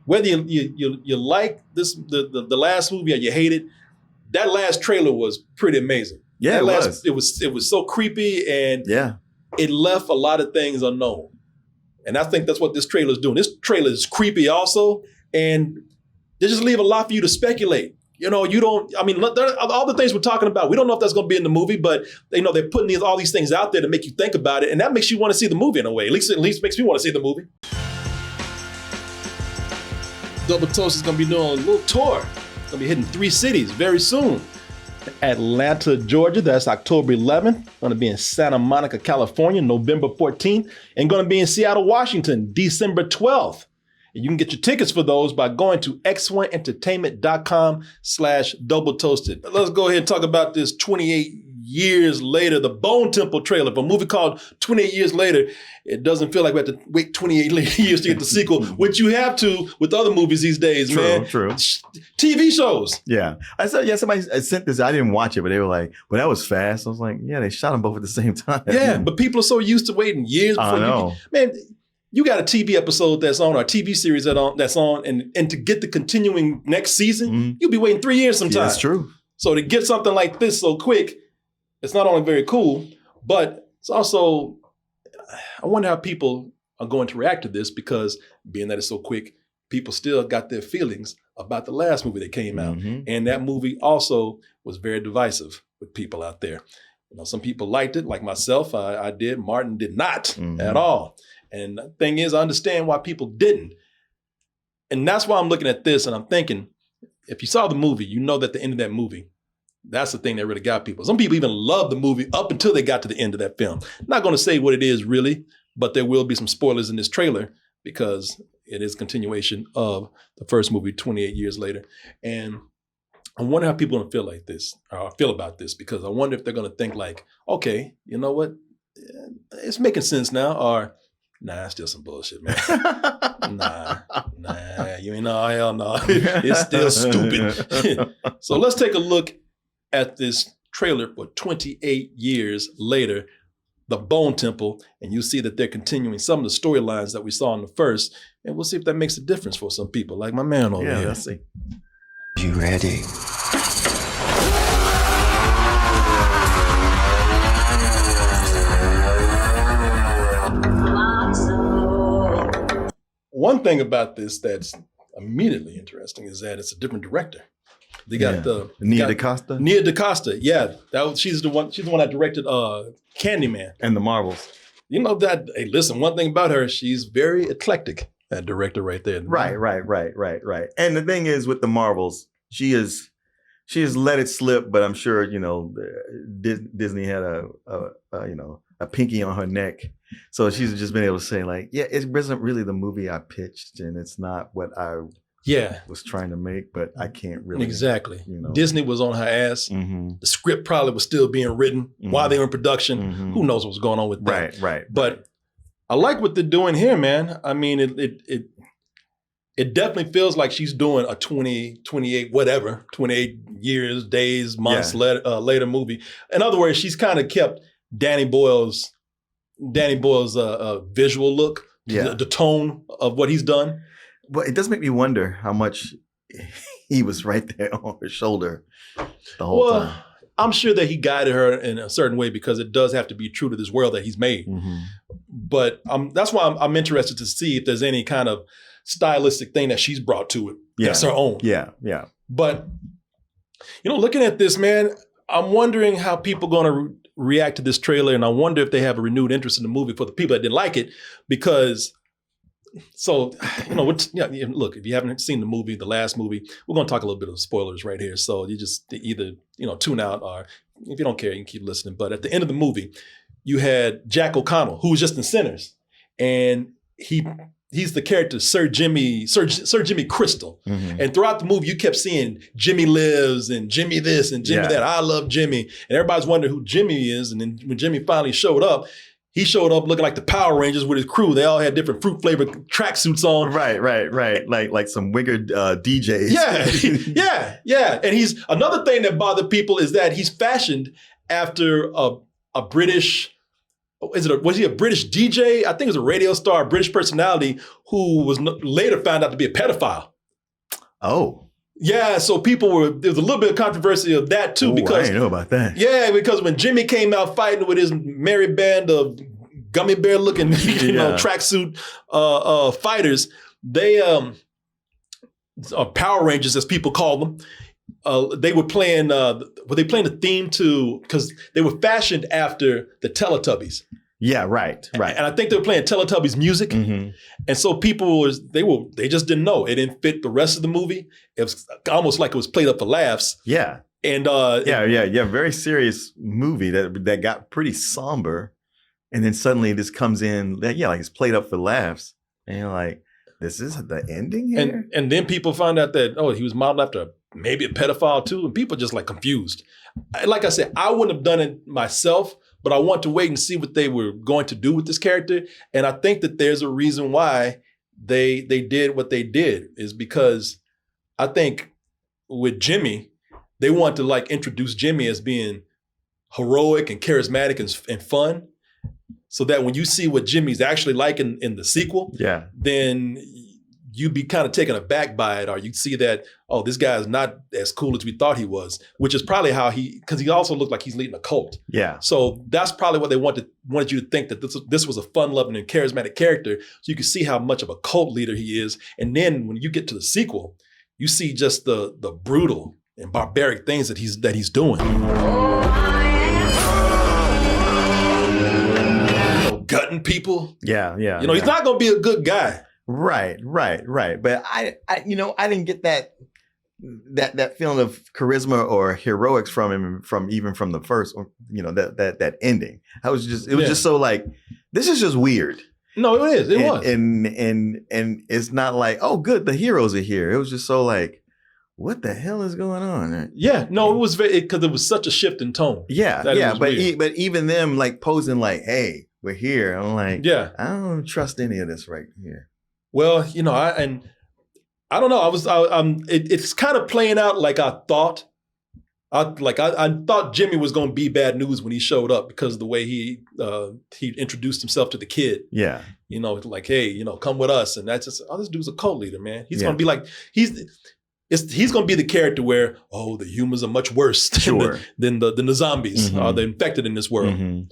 whether you like the last movie or you hate it, that last trailer was pretty amazing. Yeah, it was so creepy, and it left a lot of things unknown. And I think that's what this trailer is doing. This trailer is creepy also, and they just leave a lot for you to speculate. All the things we're talking about, we don't know if that's going to be in the movie, but they're putting all these things out there to make you think about it, and that makes you want to see the movie in a way. At least makes me want to see the movie. Double Toast is going to be doing a little tour. It's going to be hitting 3 cities very soon. Atlanta, Georgia, that's October 11th. Going to be in Santa Monica, California, November 14th, and going to be in Seattle, Washington, December 12th. And you can get your tickets for those by going to x1entertainment.com/Double Toasted. Let's go ahead and talk about this 28 years later, the Bone Temple trailer for a movie called 28 Years Later. It doesn't feel like we have to wait 28 years to get the sequel, which you have to with other movies these days, man. True. TV shows. Yeah. Somebody sent this. I didn't watch it, but they were like, well, that was fast. I was like, yeah, they shot them both at the same time. Yeah, but people are so used to waiting years before you got a TV episode that's on or a TV series that's on, and to get the continuing next season, you'll be waiting 3 years sometimes. Yeah, that's true. So to get something like this so quick, it's not only very cool, but it's also, I wonder how people are going to react to this, because being that it's so quick, people still got their feelings about the last movie that came out. And that movie also was very divisive with people out there. Some people liked it, like myself. I did. Martin did not at all. And the thing is, I understand why people didn't. And that's why I'm looking at this and I'm thinking, if you saw the movie, you know that at the end of that movie, that's the thing that really got people. Some people even love the movie up until they got to the end of that film. I'm not going to say what it is really, but there will be some spoilers in this trailer because it is a continuation of the first movie 28 years later. And I wonder how people are going to feel like this, or feel about this, because I wonder if they're going to think like, okay, you know what? It's making sense now, or nah, it's still some bullshit, man. Nah, you ain't no, hell no. It's still stupid. So let's take a look at this trailer for 28 years later, The Bone Temple, and you see that they're continuing some of the storylines that we saw in the first, and we'll see if that makes a difference for some people, like my man over here. Yeah, let's see. You ready? One thing about this that's immediately interesting is that it's a different director. They got Nia DaCosta. Nia DaCosta, yeah, she's the one that directed Candyman and The Marvels. You know that. Hey, listen, one thing about her, she's very eclectic. That director right there. Right. And the thing is, with The Marvels, she has let it slip, but I'm sure Disney had a pinky on her neck. So she's just been able to say like, yeah, it wasn't really the movie I pitched, and it's not what I was trying to make, but I can't really. Exactly. Disney was on her ass. The script probably was still being written while they were in production. Who knows what was going on with that? Right. But I like what they're doing here, man. I mean, it definitely feels like she's doing a 28 years, days, months later movie. In other words, she's kind of kept Danny Boyle's visual look, the tone of what he's done. But it does make me wonder how much he was right there on her shoulder the whole time. I'm sure that he guided her in a certain way because it does have to be true to this world that he's made. But that's why I'm interested to see if there's any kind of stylistic thing that she's brought to it. That's her own. Yeah. But, looking at this, man, I'm wondering how people are going to react to this trailer, and I wonder if they have a renewed interest in the movie for the people that didn't like it, because look, if you haven't seen the movie, the last movie, we're going to talk a little bit of spoilers right here. So you just either, tune out, or if you don't care, you can keep listening. But at the end of the movie, you had Jack O'Connell, who was just in Sinners, and he's the character Sir Jimmy Crystal. And throughout the movie, you kept seeing Jimmy Lives and Jimmy this and Jimmy that. I love Jimmy. And everybody's wondering who Jimmy is. And then when Jimmy finally showed up, he showed up looking like the Power Rangers with his crew. They all had different fruit-flavored tracksuits on. Right. Like some wiggered DJs. Yeah. And another thing that bothered people is that he's fashioned after a British was he a British DJ? I think it was a radio star, a British personality who was later found out to be a pedophile. Oh. Yeah, so there was a little bit of controversy of that too. Ooh, because I didn't know about that. Yeah, because when Jimmy came out fighting with his merry band of gummy bear looking, tracksuit fighters, they Power Rangers as people call them. They were playing. Were they playing the theme to? Because they were fashioned after the Teletubbies. Yeah, right. And I think they were playing Teletubbies music. Mm-hmm. And so people they just didn't know. It didn't fit the rest of the movie. It was almost like it was played up for laughs. Yeah. And very serious movie that got pretty somber. And then suddenly this comes in, like it's played up for laughs. And you're like, this is the ending here? And then people find out that, he was modeled after maybe a pedophile too. And people just like confused. Like I said, I wouldn't have done it myself, but I want to wait and see what they were going to do with this character. And I think that there's a reason why they did what they did, is because I think with Jimmy, they want to like introduce Jimmy as being heroic and charismatic and fun, so that when you see what Jimmy's actually like in the sequel, then you'd be kind of taken aback by it, or you'd see that, this guy is not as cool as we thought he was, which is probably how because he also looked like he's leading a cult. Yeah. So that's probably what they wanted you to think, that this was a fun-loving and charismatic character, so you could see how much of a cult leader he is. And then when you get to the sequel, you see just the brutal and barbaric things that he's doing. Gutting people. Yeah. He's not going to be a good guy. Right. But I didn't get that feeling of charisma or heroics from him from the first, that ending. It was just so like, this is just weird. No, it is. It was. And it's not like, oh, good, the heroes are here. It was just so like, what the hell is going on? Yeah, no, it was because it was such a shift in tone. Yeah, but even them like posing like, hey, we're here. I'm like, I don't trust any of this right here. Well, I don't know. It's kind of playing out like I thought. I thought Jimmy was going to be bad news when he showed up, because of the way he introduced himself to the kid. Yeah, like, hey, come with us, and that's just, this dude's a cult leader, man. He's going to be like he's going to be the character where, the humans are much worse than the zombies or the infected in this world. Mm-hmm.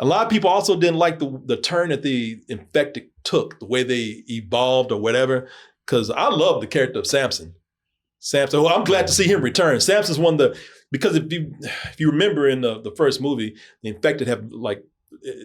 A lot of people also didn't like the turn that the infected took, the way they evolved or whatever, because I love the character of Samson. Well, I'm glad to see him return. Samson's because if you remember in the first movie, the infected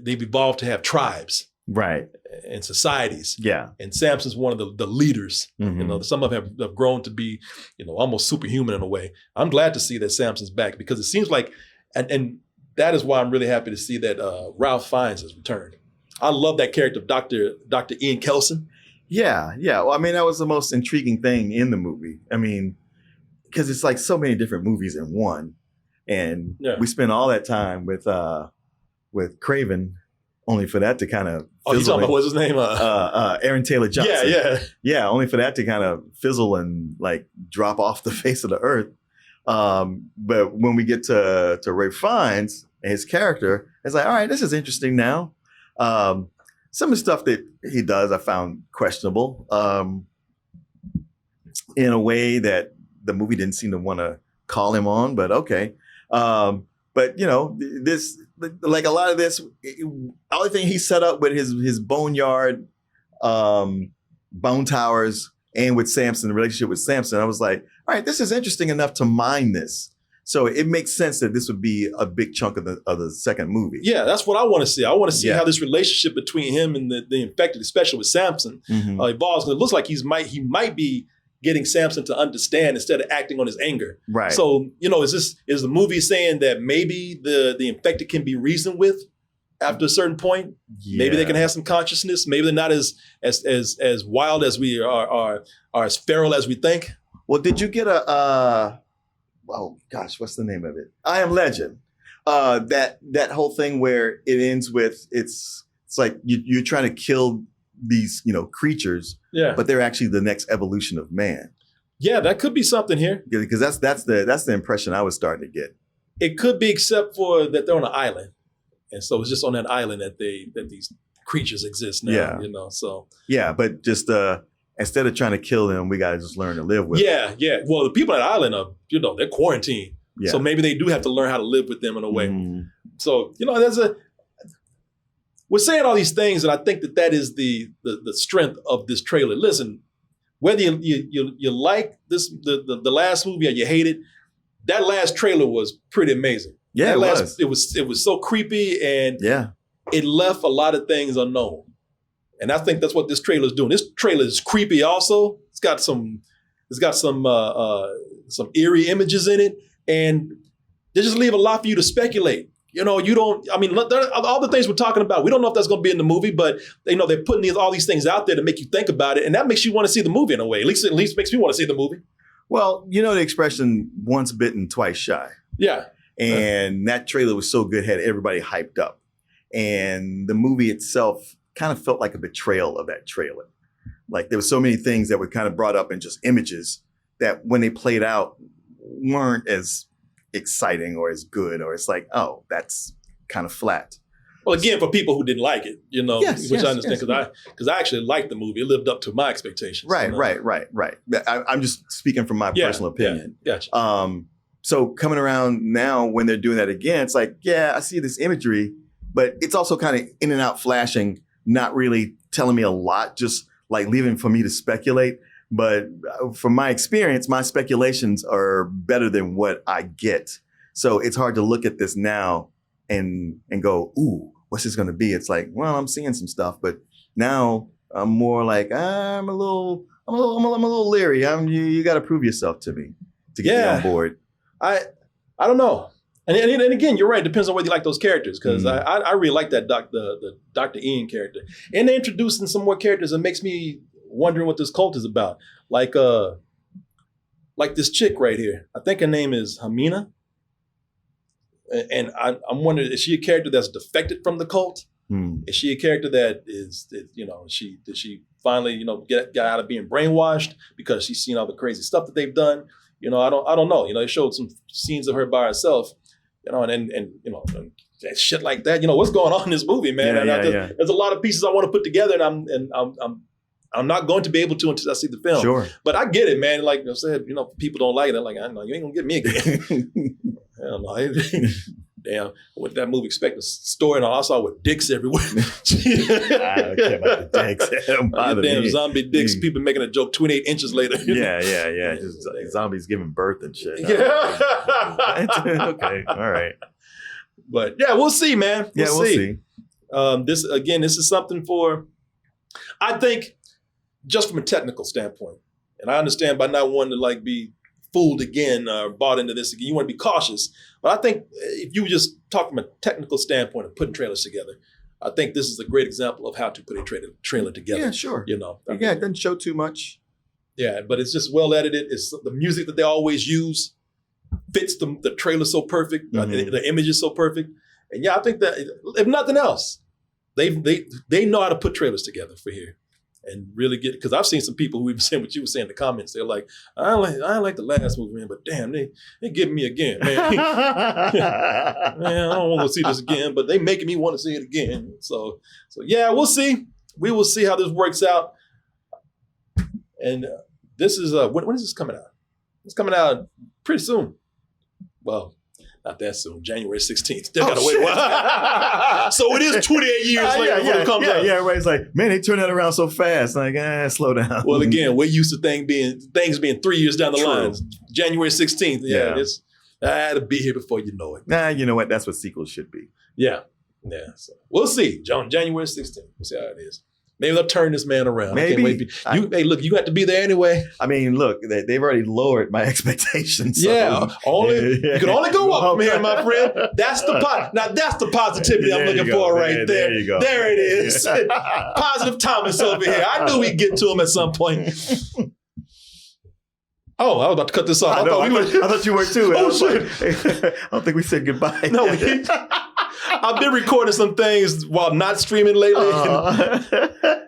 they've evolved to have tribes. Right. And societies. Yeah. And Samson's one of the leaders. Mm-hmm. Some of them have grown to be, almost superhuman in a way. I'm glad to see that Samson's back, because it seems like, and that is why I'm really happy to see that Ralph Fiennes has returned. I love that character of Dr. Ian Kelson. Yeah. Well, I mean, that was the most intriguing thing in the movie. I mean, because it's like so many different movies in one. And we spent all that time with Craven, only for that to kind of fizzle. You talking about, what's his name? Aaron Taylor Johnson. Yeah, only for that to kind of fizzle and like drop off the face of the earth. But when we get to Ralph Fiennes and his character, it's like, all right, this is interesting now. Some of the stuff that he does, I found questionable in a way that the movie didn't seem to want to call him on, but okay. But this, like a lot of this, the only thing he set up with his boneyard, bone towers, and with Samson, the relationship with Samson, I was like, all right, this is interesting enough to mine this. So it makes sense that this would be a big chunk of the second movie. Yeah, that's what I want to see. I want to see how this relationship between him and the infected, especially with Samson, evolves. And it looks like he might be getting Samson to understand instead of acting on his anger. Right. So, is the movie saying that maybe the infected can be reasoned with after a certain point? Yeah. Maybe they can have some consciousness. Maybe they're not as wild as we are as feral as we think. Well, did you get what's the name of it? I Am Legend. That whole thing where it ends with it's like you're trying to kill these creatures, but they're actually the next evolution of man. Yeah, that could be something here. Yeah, because that's the impression I was starting to get. It could be, except for that they're on an island, And so it's just on that island that these creatures exist now. Yeah. You know, so Yeah, but just instead of trying to kill them, we gotta just learn to live with them. yeah. Well, the people on the island are, you know, they're quarantined. Yeah. So maybe they do have to learn how to live with them in a way. Mhm. So, you know, we're saying all these things, and I think that is the strength of this trailer. Listen, whether you like the last movie or you hate it, that last trailer was pretty amazing. Yeah, It was so creepy, and Yeah. it left a lot of things unknown. And I think that's what this trailer is doing. This trailer is creepy also. It's got some eerie images in it, and they just leave a lot for you to speculate. You know, all the things we're talking about, we don't know if that's going to be in the movie, but you know, they're putting all these things out there to make you think about it, and that makes you want to see the movie in a way. At least makes me want to see the movie. Well, you know the expression "once bitten, twice shy," Yeah. and that trailer was so good, had everybody hyped up, and the movie itself kind of felt like a betrayal of that trailer. Like there were so many things that were kind of brought up in just images that when they played out weren't as exciting or as good, or it's like, oh, that's kind of flat. Well, again, for people who didn't like it, you know, Yes, which yes, I understand because I actually liked the movie. It lived up to my expectations. Right, you know? right. I'm just speaking from my personal opinion. Yeah, gotcha. So coming around now when they're doing that again, it's like, yeah, I see this imagery, but it's also kind of in and out flashing, not really telling me a lot, just like leaving for me to speculate. But from my experience, my speculations are better than what I get. So it's hard to look at this now and go, ooh, what's this going to be? It's like, well, I'm seeing some stuff, but now I'm more like, I'm a little leery. You got to prove yourself to me to get me on board. I don't know. And again, you're right. It depends on whether you like those characters, because I really like that the Dr. Ian character. And they're introducing some more characters that makes me wondering what this cult is about. Like this chick right here. I think her name is Hamina. And I'm wondering, is she a character that's defected from the cult? Is she a character that did she finally, you know, get out of being brainwashed because she's seen all the crazy stuff that they've done? You know, I don't know. You know, they showed some scenes of her by herself, you know, and you know, and shit like that. You know, what's going on in this movie, man? There's a lot of pieces I want to put together, and I'm not going to be able to until I see the film. Sure. But I get it, man. Like I said, you know, people don't like it. They're like, I know you ain't gonna get me again. Hell no. Damn, what that movie expect a story, and all I saw with dicks everywhere. I don't care about the dicks. Damn zombie dicks. People making a joke 28 inches later. Yeah. Just like zombies giving birth and shit. Yeah. Okay. All right. But yeah, we'll see, man. We'll see. This is something for, I think, just from a technical standpoint. And I understand by not wanting to like be fooled again or bought into this again, you want to be cautious. But I think if you just talk from a technical standpoint of putting trailers together, I think this is a great example of how to put a trailer together. Yeah, sure. You know, it doesn't show too much. Yeah, but it's just well edited. It's the music that they always use fits the trailer so perfect. The image is so perfect. And yeah, I think that if nothing else, they know how to put trailers together for here. And really get, because I've seen some people who even saying what you were saying in the comments. They're like, I like the last movie, man, but damn, they getting me again, man. Man, I don't want to see this again, but they making me want to see it again. So yeah, we'll see. We will see how this works out. And this is when is this coming out? It's coming out pretty soon. Well, not that soon. January 16th. Still gotta wait a while. So it is 28 years later before it comes out. Yeah, everybody's like, man, they turn that around so fast. Like, slow down. Well, again, we're used to things being 3 years down the line. January 16th. Yeah. I had to be here before you know it. Nah, you know what? That's what sequels should be. Yeah. So we'll see. January 16th. We'll see how it is. Maybe they'll turn this man around. Maybe. I can't wait. Hey, look, you got to be there anyway. I mean, look, they've already lowered my expectations. So. Yeah, you can only go up from here, my friend. That's the positivity I'm looking for right there. There you go. There it is. Positive Thomas over here. I knew we'd get to him at some point. Oh, I was about to cut this off. I thought you were too. Oh, shit. I don't think we said goodbye. No, I've been recording some things while not streaming lately.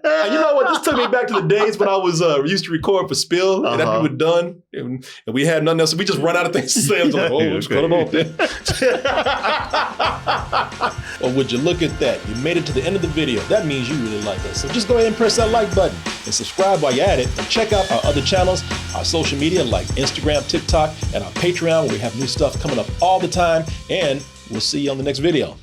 And you know what? This took me back to the days when I was used to record for Spill, and after we were done, and we had nothing else, so we just run out of things to say. I was like, let's cut them off then. Well, would you look at that? You made it to the end of the video. That means you really like us. So just go ahead and press that like button and subscribe while you're at it. And check out our other channels, our social media like Instagram, TikTok, and our Patreon, where we have new stuff coming up all the time. And we'll see you on the next video.